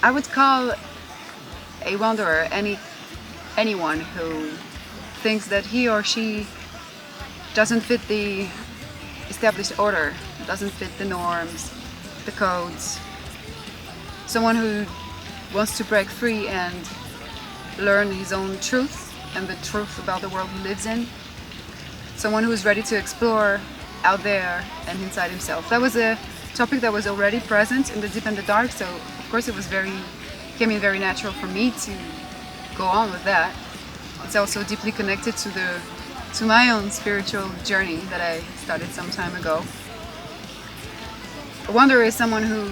I would call a wanderer anyone who thinks that he or she doesn't fit the established order, doesn't fit the norms, the codes. Someone who wants to break free and learn his own truth and the truth about the world he lives in. Someone who is ready to explore out there and inside himself. That was a topic that was already present in the Deep and the Dark, so of course it came in very natural for me to go on with that. It's also deeply connected to my own spiritual journey that I started some time ago. A wanderer is someone who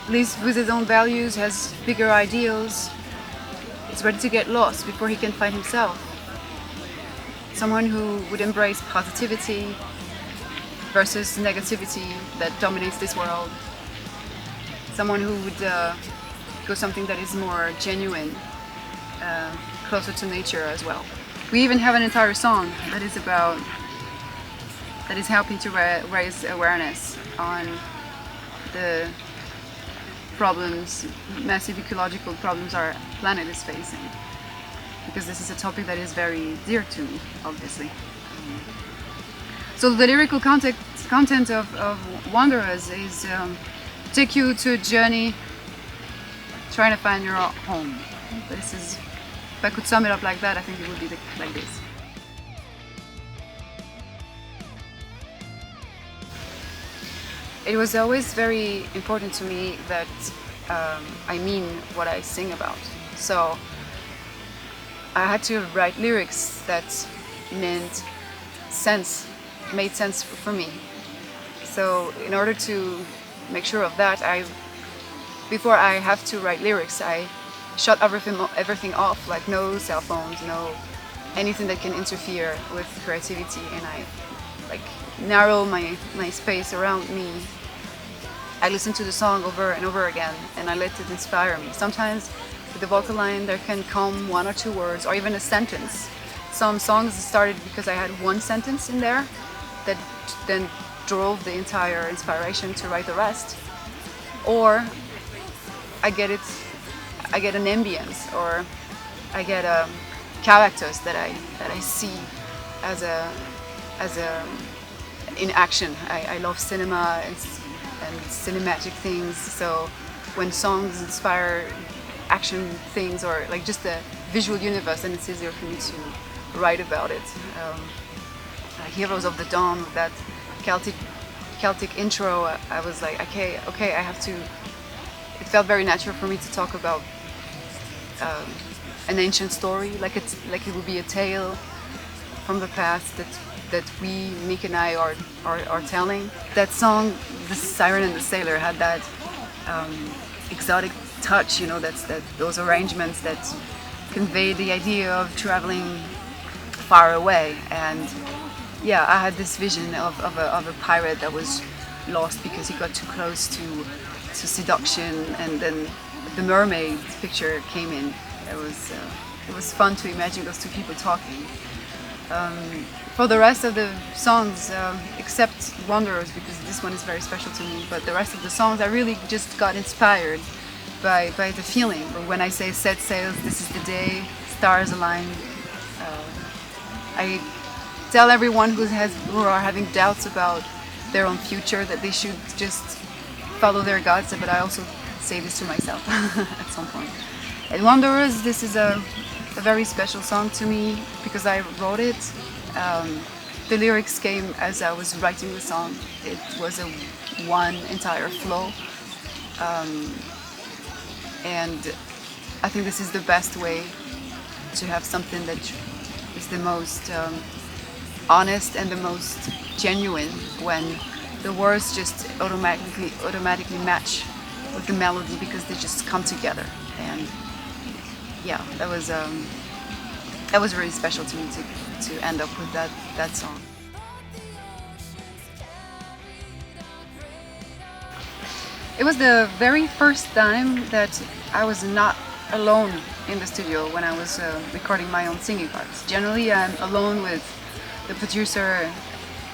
lives with his own values, has bigger ideals, is ready to get lost before he can find himself. Someone who would embrace positivity versus negativity that dominates this world. Someone who would go something that is more genuine, closer to nature as well. We even have an entire song that is helping to raise awareness on the problems, massive ecological problems our planet is facing. Because this is a topic that is very dear to me, obviously. So the lyrical content of Wanderers is take you to a journey trying to find your home. This is, if I could sum it up like that, I think it would be like this. It was always very important to me that I mean what I sing about. So I had to write lyrics that made sense for me. So in order to make sure of that, before I have to write lyrics, I shut everything off, like no cell phones, no anything that can interfere with creativity, and I like narrow my space around me. I listen to the song over and over again, and I let it inspire me. Sometimes with the vocal line there can come one or two words, or even a sentence. Some songs started because I had one sentence in there that then drove the entire inspiration to write the rest. Or I get an ambience, or I get characters that I see as in action. I love cinema and cinematic things, so when songs inspire action things or like just the visual universe, then it's easier for me to write about it. Heroes of the Dawn, with that Celtic intro, I was like, okay, I have to. It felt very natural for me to talk about an ancient story, like it would be a tale from the past that we, Nick and I, are telling. That song, The Siren and the Sailor, had that exotic touch, you know, those arrangements that convey the idea of traveling far away. And yeah, I had this vision of a pirate that was lost because he got too close to seduction, and then the mermaid picture came in. It was fun to imagine those two people talking. For the rest of the songs, except Wanderers, because this one is very special to me, but the rest of the songs I really just got inspired by the feeling. When I say set sails, this is the day, stars align. I tell everyone who are having doubts about their own future that they should just follow their guts, but I also say this to myself at some point. And Wanderers, this is a very special song to me because I wrote it. The lyrics came as I was writing the song. It was one entire flow. And I think this is the best way to have something that is the most honest and the most genuine, when the words just automatically match with the melody because they just come together. And yeah, that was really special to me to end up with that song. It was the very first time that I was not alone in the studio when I was recording my own singing parts. Generally, I'm alone with the producer,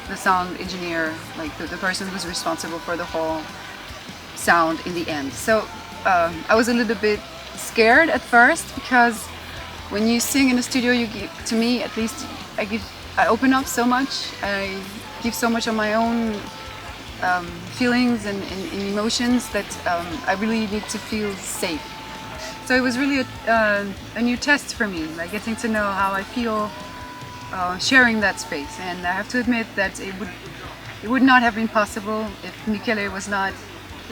the sound engineer, like the person who's responsible for the whole sound in the end. So I was a little bit scared at first, because when you sing in the studio, you give, to me at least, I open up so much. I give so much of my own feelings and emotions that I really need to feel safe. So it was really a new test for me, like getting to know how I feel sharing that space. And I have to admit that it would not have been possible if Michele was not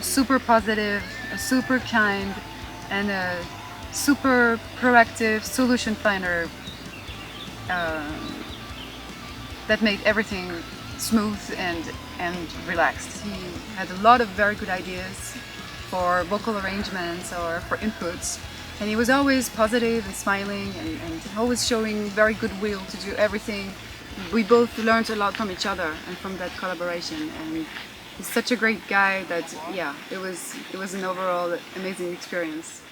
super positive, super kind, and a super proactive solution finder that made everything smooth and relaxed. He had a lot of very good ideas for vocal arrangements or for inputs, and he was always positive and smiling and always showing very good will to do everything. We both learned a lot from each other and from that collaboration, and he's such a great guy that, yeah, it was an overall amazing experience.